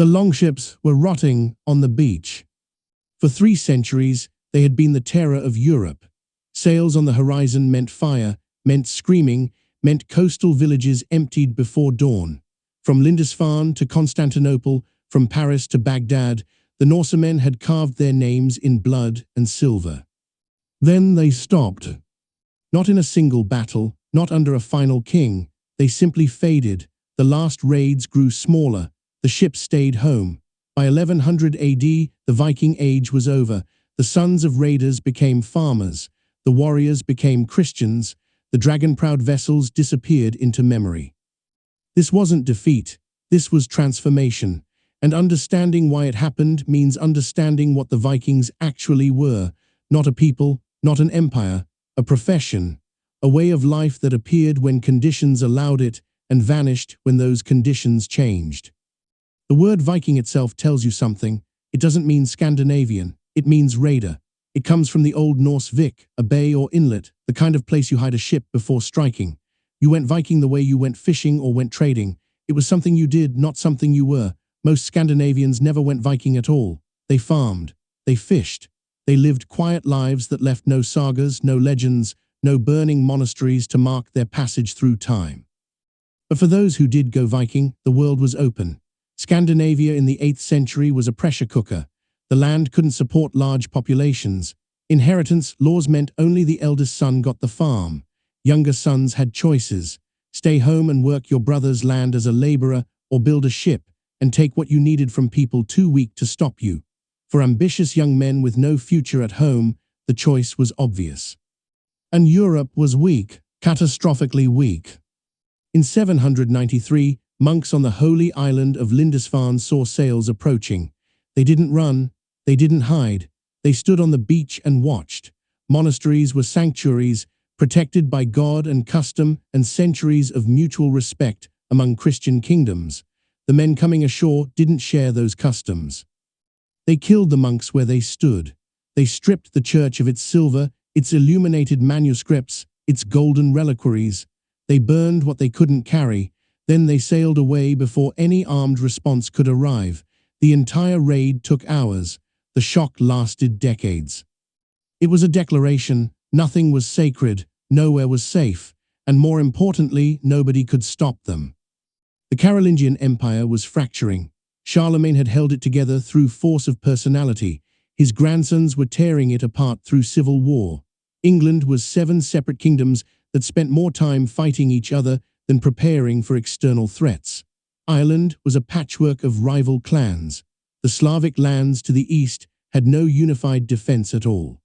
The longships were rotting on the beach. For 3 centuries, they had been the terror of Europe. Sails on the horizon meant fire, meant screaming, meant coastal villages emptied before dawn. From Lindisfarne to Constantinople, from Paris to Baghdad, the Norsemen had carved their names in blood and silver. Then they stopped. Not in a single battle, not under a final king. They simply faded. The last raids grew smaller. The ships stayed home. By 1100 AD, the Viking Age was over. The sons of raiders became farmers. The warriors became Christians. The dragon-proud vessels disappeared into memory. This wasn't defeat. This was transformation. And understanding why it happened means understanding what the Vikings actually were. Not a people, not an empire, a profession. A way of life that appeared when conditions allowed it and vanished when those conditions changed. The word Viking itself tells you something. It doesn't mean Scandinavian. It means raider. It comes from the Old Norse vik, a bay or inlet, the kind of place you hide a ship before striking. You went Viking the way you went fishing or went trading. It was something you did, not something you were. Most Scandinavians never went Viking at all. They farmed. They fished. They lived quiet lives that left no sagas, no legends, no burning monasteries to mark their passage through time. But for those who did go Viking, the world was open. Scandinavia in the 8th century was a pressure cooker. The land couldn't support large populations. Inheritance laws meant only the eldest son got the farm. Younger sons had choices. Stay home and work your brother's land as a laborer, or build a ship and take what you needed from people too weak to stop you. For ambitious young men with no future at home, the choice was obvious. And Europe was weak, catastrophically weak. In 793, monks on the holy island of Lindisfarne saw sails approaching. They didn't run, they didn't hide, they stood on the beach and watched. Monasteries were sanctuaries, protected by God and custom and centuries of mutual respect among Christian kingdoms. The men coming ashore didn't share those customs. They killed the monks where they stood. They stripped the church of its silver, its illuminated manuscripts, its golden reliquaries. They burned what they couldn't carry. Then they sailed away before any armed response could arrive. The entire raid took hours. The shock lasted decades. It was a declaration. Nothing was sacred, nowhere was safe, and more importantly, nobody could stop them. The Carolingian Empire was fracturing. Charlemagne had held it together through force of personality. His grandsons were tearing it apart through civil war. England was 7 separate kingdoms that spent more time fighting each other than preparing for external threats. Ireland was a patchwork of rival clans. The Slavic lands to the east had no unified defense at all.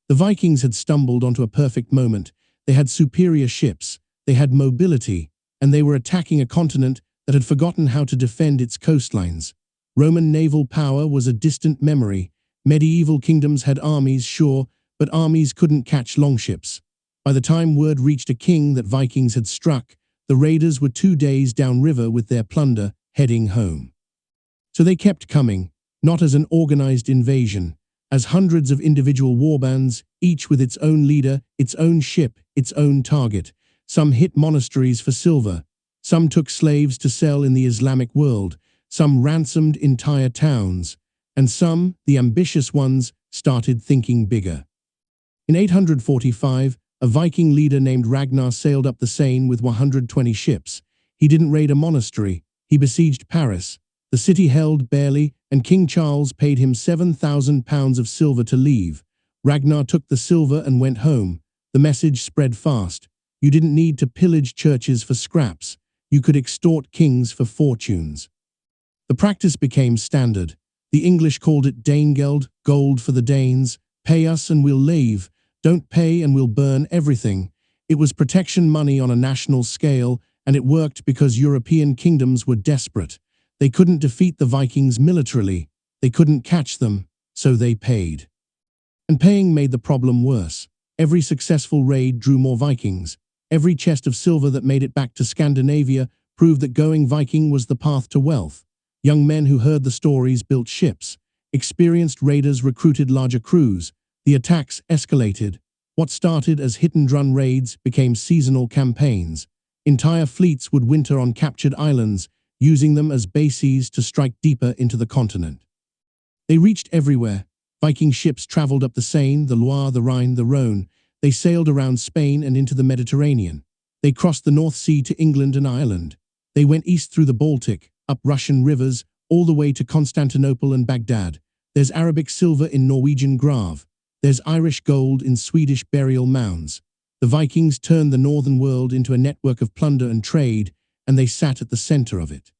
The Vikings had stumbled onto a perfect moment. They had superior ships, they had mobility, and they were attacking a continent that had forgotten how to defend its coastlines. Roman naval power was a distant memory. Medieval kingdoms had armies, sure, but armies couldn't catch longships. By the time word reached a king that Vikings had struck, the raiders were 2 days downriver with their plunder, heading home. So they kept coming, not as an organized invasion, as hundreds of individual warbands, each with its own leader, its own ship, its own target. Some hit monasteries for silver. Some took slaves to sell in the Islamic world. Some ransomed entire towns. And some, the ambitious ones, started thinking bigger. In 845, a Viking leader named Ragnar sailed up the Seine with 120 ships. He didn't raid a monastery. He besieged Paris. The city held barely, and King Charles paid him 7,000 pounds of silver to leave. Ragnar took the silver and went home. The message spread fast. You didn't need to pillage churches for scraps. You could extort kings for fortunes. The practice became standard. The English called it Danegeld, gold for the Danes. Pay us and we'll leave. Don't pay and we'll burn everything. It was protection money on a national scale, and it worked because European kingdoms were desperate. They couldn't defeat the Vikings militarily. They couldn't catch them, so they paid. And paying made the problem worse. Every successful raid drew more Vikings. Every chest of silver that made it back to Scandinavia proved that going Viking was the path to wealth. Young men who heard the stories built ships. Experienced raiders recruited larger crews. The attacks escalated. What started as hit-and-run raids became seasonal campaigns. Entire fleets would winter on captured islands, using them as bases to strike deeper into the continent. They reached everywhere. Viking ships traveled up the Seine, the Loire, the Rhine, the Rhone. They sailed around Spain and into the Mediterranean. They crossed the North Sea to England and Ireland. They went east through the Baltic, up Russian rivers, all the way to Constantinople and Baghdad. There's Arabic silver in Norwegian Grave. There's Irish gold in Swedish burial mounds. The Vikings turned the northern world into a network of plunder and trade, and they sat at the center of it.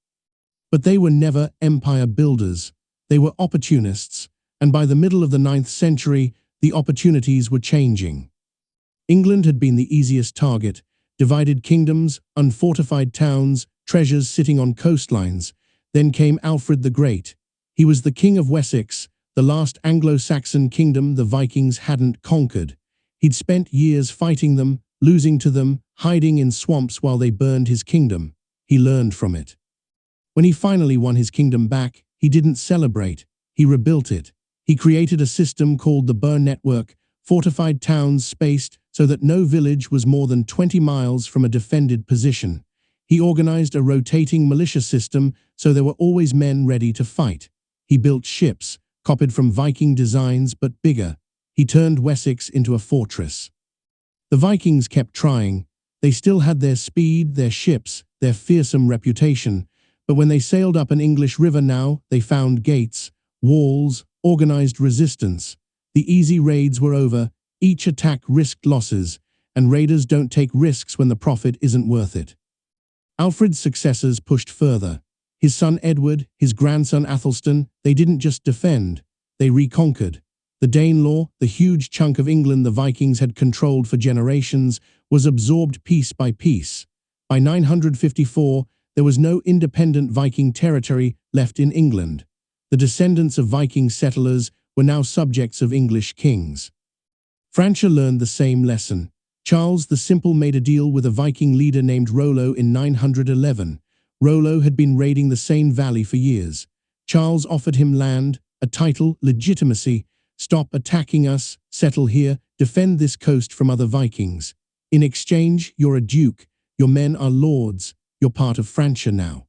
But they were never empire builders. They were opportunists, and by the middle of the 9th century, the opportunities were changing. England had been the easiest target: divided kingdoms, unfortified towns, treasures sitting on coastlines. Then came Alfred the Great. He was the King of Wessex, the last Anglo-Saxon kingdom the Vikings hadn't conquered. He'd spent years fighting them, losing to them, hiding in swamps while they burned his kingdom. He learned from it. When he finally won his kingdom back, he didn't celebrate. He rebuilt it. He created a system called the Burr Network, fortified towns spaced so that no village was more than 20 miles from a defended position. He organized a rotating militia system so there were always men ready to fight. He built ships, copied from Viking designs but bigger. He turned Wessex into a fortress. The Vikings kept trying. They still had their speed, their ships, their fearsome reputation. But when they sailed up an English river now, they found gates, walls, organized resistance. The easy raids were over. Each attack risked losses, and raiders don't take risks when the profit isn't worth it. Alfred's successors pushed further. His son Edward, his grandson Athelstan, they didn't just defend, they reconquered. The Danelaw, the huge chunk of England the Vikings had controlled for generations, was absorbed piece by piece. By 954, there was no independent Viking territory left in England. The descendants of Viking settlers were now subjects of English kings. Francia learned the same lesson. Charles the Simple made a deal with a Viking leader named Rollo in 911. Rollo had been raiding the Seine Valley for years. Charles offered him land, a title, legitimacy. Stop attacking us, settle here, defend this coast from other Vikings. In exchange, you're a duke, your men are lords, you're part of Francia now.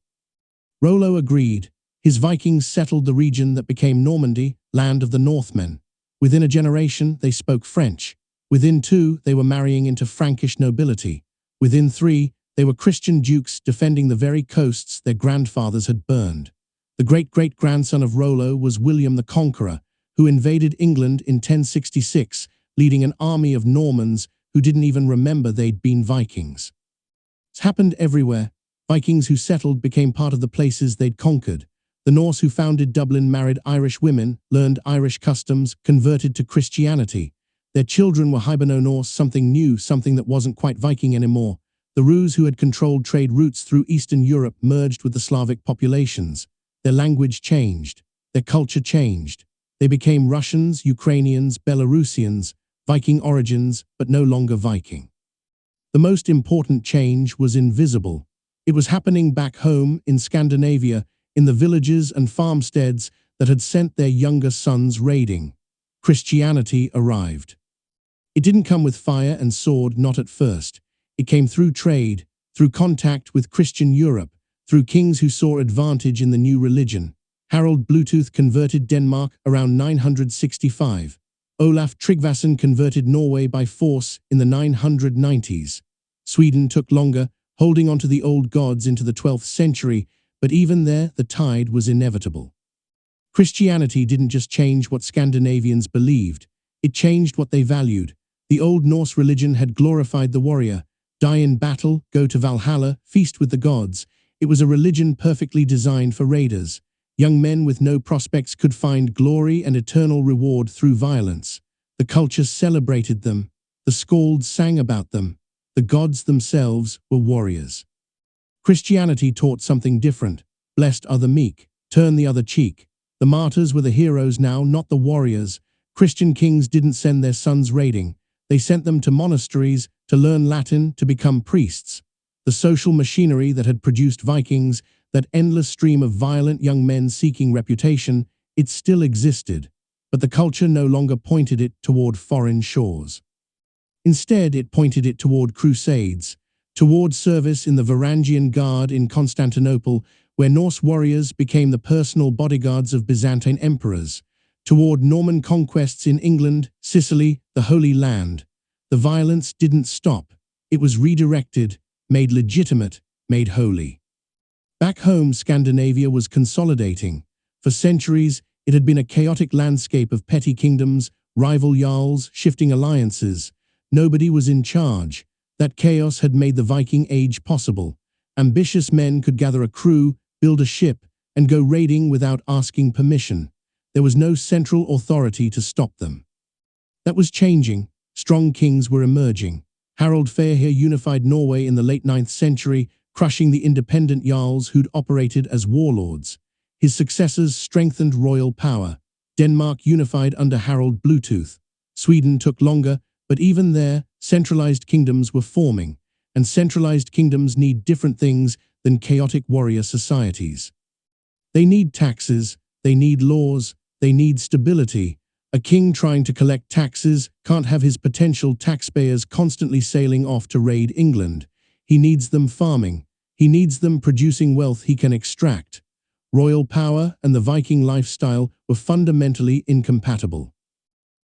Rollo agreed. His Vikings settled the region that became Normandy, land of the Northmen. Within a generation, they spoke French. Within 2, they were marrying into Frankish nobility. Within 3, they were Christian dukes defending the very coasts their grandfathers had burned. The great-great-grandson of Rollo was William the Conqueror, who invaded England in 1066, leading an army of Normans who didn't even remember they'd been Vikings. It happened everywhere. Vikings who settled became part of the places they'd conquered. The Norse who founded Dublin married Irish women, learned Irish customs, converted to Christianity. Their children were Hiberno-Norse, something new, something that wasn't quite Viking anymore. The Rus who had controlled trade routes through Eastern Europe merged with the Slavic populations. Their language changed. Their culture changed. They became Russians, Ukrainians, Belarusians, Viking origins, but no longer Viking. The most important change was invisible. It was happening back home in Scandinavia, in the villages and farmsteads that had sent their younger sons raiding. Christianity arrived. It didn't come with fire and sword, not at first. It came through trade, through contact with Christian Europe, through kings who saw advantage in the new religion. Harald Bluetooth converted Denmark around 965. Olaf Tryggvason converted Norway by force in the 990s. Sweden took longer, holding on to the old gods into the 12th century, but even there the tide was inevitable. Christianity didn't just change what Scandinavians believed, it changed what they valued. The Old Norse religion had glorified the warrior. Die in battle, go to Valhalla, feast with the gods. It was a religion perfectly designed for raiders. Young men with no prospects could find glory and eternal reward through violence. The culture celebrated them. The skalds sang about them. The gods themselves were warriors. Christianity taught something different. Blessed are the meek. Turn the other cheek. The martyrs were the heroes now, not the warriors. Christian kings didn't send their sons raiding. They sent them to monasteries to learn Latin, to become priests. The social machinery that had produced Vikings, that endless stream of violent young men seeking reputation, it still existed. But the culture no longer pointed it toward foreign shores. Instead, it pointed it toward crusades, toward service in the Varangian Guard in Constantinople, where Norse warriors became the personal bodyguards of Byzantine emperors, toward Norman conquests in England, Sicily, the Holy Land. The violence didn't stop. It was redirected, made legitimate, made holy. Back home, Scandinavia was consolidating. For centuries, it had been a chaotic landscape of petty kingdoms, rival jarls, shifting alliances. Nobody was in charge. That chaos had made the Viking Age possible. Ambitious men could gather a crew, build a ship, and go raiding without asking permission. There was no central authority to stop them. That was changing. Strong kings were emerging. Harald Fairhair unified Norway in the late 9th century, crushing the independent jarls who'd operated as warlords. His successors strengthened royal power. Denmark unified under Harald Bluetooth. Sweden took longer, but even there, centralized kingdoms were forming, and centralized kingdoms need different things than chaotic warrior societies. They need taxes, they need laws, they need stability. A king trying to collect taxes can't have his potential taxpayers constantly sailing off to raid England. He needs them farming. He needs them producing wealth he can extract. Royal power and the Viking lifestyle were fundamentally incompatible.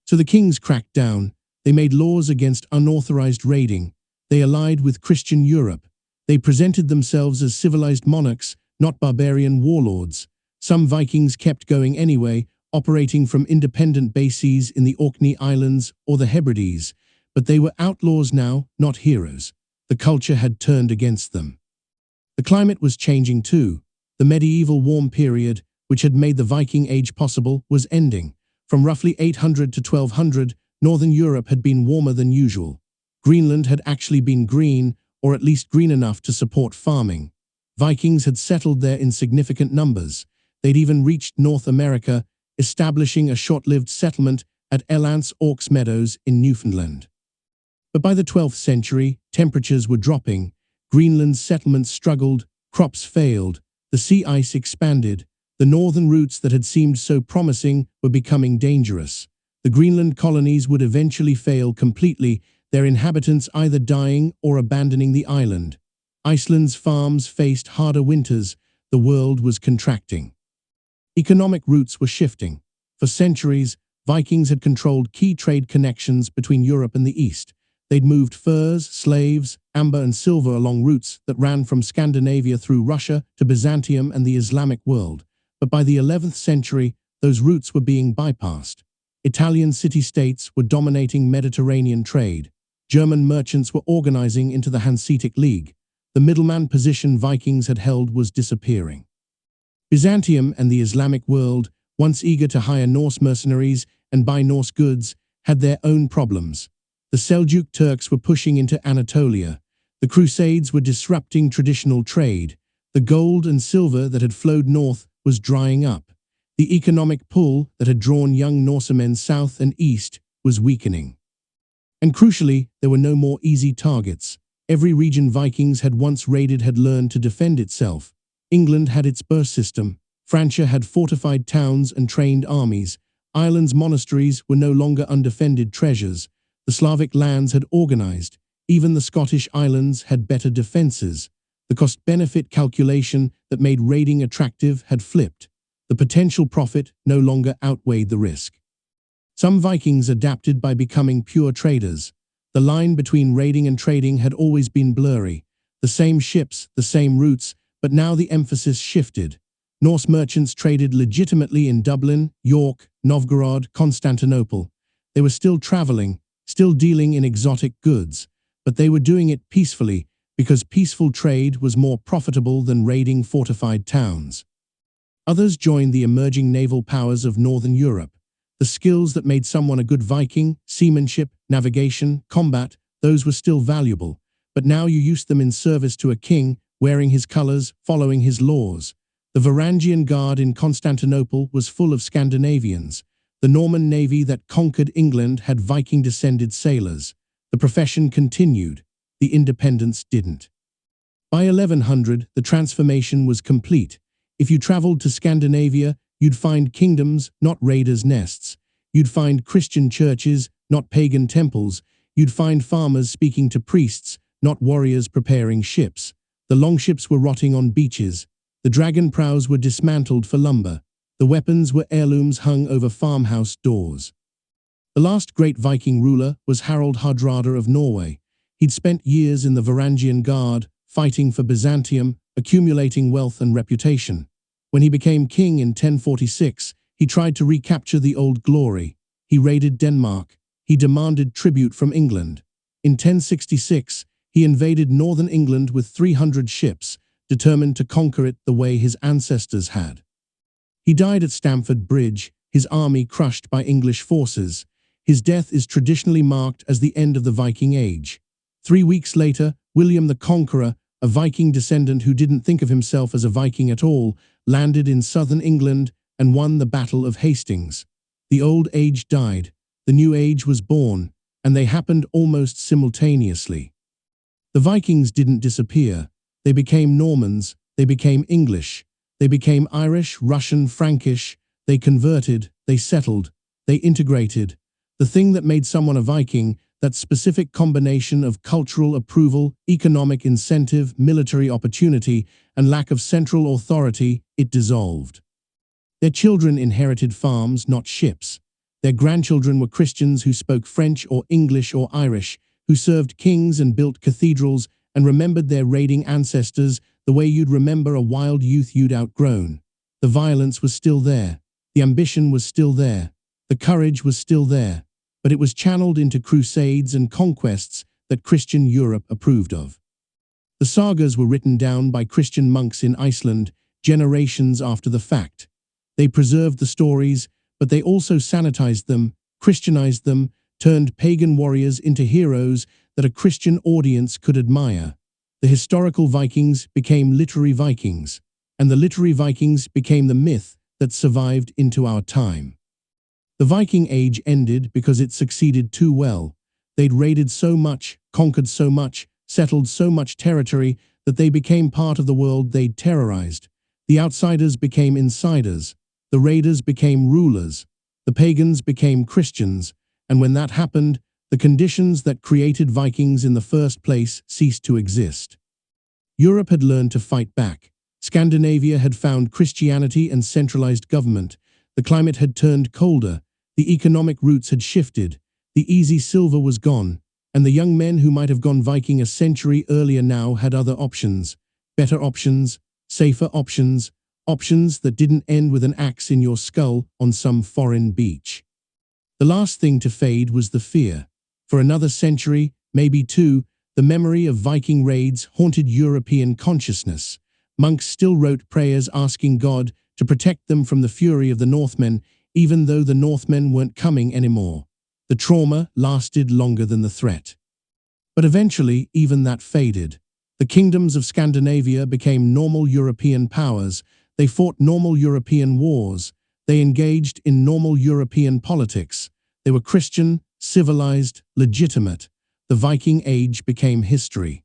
So the kings cracked down. They made laws against unauthorized raiding. They allied with Christian Europe. They presented themselves as civilized monarchs, not barbarian warlords. Some Vikings kept going anyway, operating from independent bases in the Orkney Islands or the Hebrides, but they were outlaws now, not heroes. The culture had turned against them. The climate was changing too. The medieval warm period, which had made the Viking Age possible, was ending. From roughly 800 to 1200, Northern Europe had been warmer than usual. Greenland had actually been green, or at least green enough to support farming. Vikings had settled there in significant numbers. They'd even reached North America, establishing a short-lived settlement at Elance Orks Meadows in Newfoundland. But by the 12th century, temperatures were dropping. Greenland's settlements struggled, crops failed, the sea ice expanded. The northern routes that had seemed so promising were becoming dangerous. The Greenland colonies would eventually fail completely, their inhabitants either dying or abandoning the island. Iceland's farms faced harder winters. The world was contracting. Economic routes were shifting. For centuries, Vikings had controlled key trade connections between Europe and the East. They'd moved furs, slaves, amber and silver along routes that ran from Scandinavia through Russia to Byzantium and the Islamic world. But by the 11th century, those routes were being bypassed. Italian city-states were dominating Mediterranean trade. German merchants were organizing into the Hanseatic League. The middleman position Vikings had held was disappearing. Byzantium and the Islamic world, once eager to hire Norse mercenaries and buy Norse goods, had their own problems. The Seljuk Turks were pushing into Anatolia. The Crusades were disrupting traditional trade. The gold and silver that had flowed north was drying up. The economic pull that had drawn young Norsemen south and east was weakening. And crucially, there were no more easy targets. Every region Vikings had once raided had learned to defend itself. England had its burst system. Francia had fortified towns and trained armies. Ireland's monasteries were no longer undefended treasures. The Slavic lands had organized. Even the Scottish islands had better defenses. The cost-benefit calculation that made raiding attractive had flipped. The potential profit no longer outweighed the risk. Some Vikings adapted by becoming pure traders. The line between raiding and trading had always been blurry. The same ships, the same routes, but now the emphasis shifted. Norse merchants traded legitimately in Dublin, York, Novgorod, Constantinople. They were still traveling, still dealing in exotic goods, but they were doing it peacefully because peaceful trade was more profitable than raiding fortified towns. Others joined the emerging naval powers of Northern Europe. The skills that made someone a good Viking, seamanship, navigation, combat, those were still valuable, but now you used them in service to a king, wearing his colors, following his laws. The Varangian Guard in Constantinople was full of Scandinavians. The Norman navy that conquered England had Viking-descended sailors. The profession continued. The independence didn't. By 1100, the transformation was complete. If you traveled to Scandinavia, you'd find kingdoms, not raiders' nests. You'd find Christian churches, not pagan temples. You'd find farmers speaking to priests, not warriors preparing ships. The longships were rotting on beaches. The dragon prows were dismantled for lumber. The weapons were heirlooms hung over farmhouse doors. The last great Viking ruler was Harald Hardrada of Norway. He'd spent years in the Varangian Guard, fighting for Byzantium, accumulating wealth and reputation. When he became king in 1046, he tried to recapture the old glory. He raided Denmark. He demanded tribute from England. In 1066, he invaded northern England with 300 ships, determined to conquer it the way his ancestors had. He died at Stamford Bridge, his army crushed by English forces. His death is traditionally marked as the end of the Viking Age. 3 weeks later, William the Conqueror, a Viking descendant who didn't think of himself as a Viking at all, landed in southern England and won the Battle of Hastings. The old age died, the new age was born, and they happened almost simultaneously. The Vikings didn't disappear. They became Normans, they became English, they became Irish, Russian, Frankish, they converted, they settled, they integrated. The thing that made someone a Viking, that specific combination of cultural approval, economic incentive, military opportunity, and lack of central authority, it dissolved. Their children inherited farms, not ships. Their grandchildren were Christians who spoke French or English or Irish, who served kings and built cathedrals and remembered their raiding ancestors the way you'd remember a wild youth you'd outgrown. The violence was still there. The ambition was still there. The courage was still there. But it was channeled into crusades and conquests that Christian Europe approved of. The sagas were written down by Christian monks in Iceland generations after the fact. They preserved the stories, but they also sanitized them, Christianized them, turned pagan warriors into heroes that a Christian audience could admire. The historical Vikings became literary Vikings, and the literary Vikings became the myth that survived into our time. The Viking Age ended because it succeeded too well. They'd raided so much, conquered so much, settled so much territory that they became part of the world they'd terrorized. The outsiders became insiders. The raiders became rulers. The pagans became Christians. And when that happened, the conditions that created Vikings in the first place ceased to exist. Europe had learned to fight back. Scandinavia had found Christianity and centralized government. The climate had turned colder. The economic routes had shifted. The easy silver was gone. And the young men who might have gone Viking a century earlier now had other options. Better options, safer options, options that didn't end with an axe in your skull on some foreign beach. The last thing to fade was the fear. For another century, maybe two, the memory of Viking raids haunted European consciousness. Monks still wrote prayers asking God to protect them from the fury of the Northmen, even though the Northmen weren't coming anymore. The trauma lasted longer than the threat. But eventually, even that faded. The kingdoms of Scandinavia became normal European powers. They fought normal European wars. They engaged in normal European politics. They were Christian, civilized, legitimate. The Viking Age became history.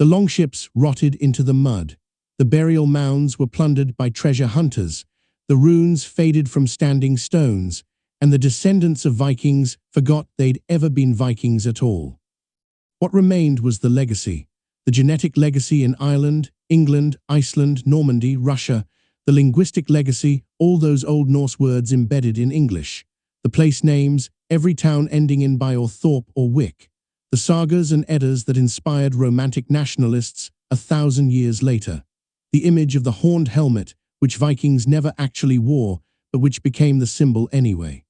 The longships rotted into the mud. The burial mounds were plundered by treasure hunters. The runes faded from standing stones, and the descendants of Vikings forgot they'd ever been Vikings at all. What remained was the legacy. The genetic legacy in Ireland, England, Iceland, Normandy, Russia. The linguistic legacy, all those Old Norse words embedded in English. The place names, every town ending in by or Thorpe or Wick. The sagas and Eddas that inspired romantic nationalists 1,000 years later. The image of the horned helmet, which Vikings never actually wore, but which became the symbol anyway.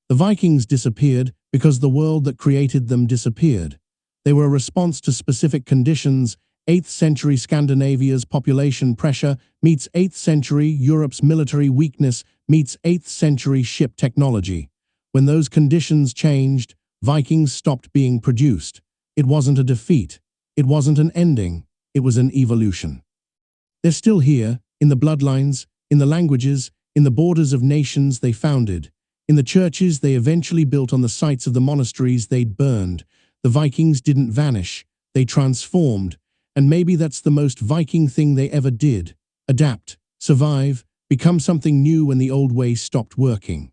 The Vikings disappeared because the world that created them disappeared. They were a response to specific conditions. 8th century Scandinavia's population pressure meets 8th century Europe's military weakness meets 8th century ship technology. When those conditions changed, Vikings stopped being produced. It wasn't a defeat. It wasn't an ending. It was an evolution. They're still here, in the bloodlines, in the languages, in the borders of nations they founded, in the churches they eventually built on the sites of the monasteries they'd burned. The Vikings didn't vanish. They transformed. And maybe that's the most Viking thing they ever did. Adapt, survive, become something new when the old ways stopped working.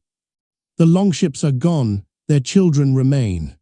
The longships are gone, their children remain.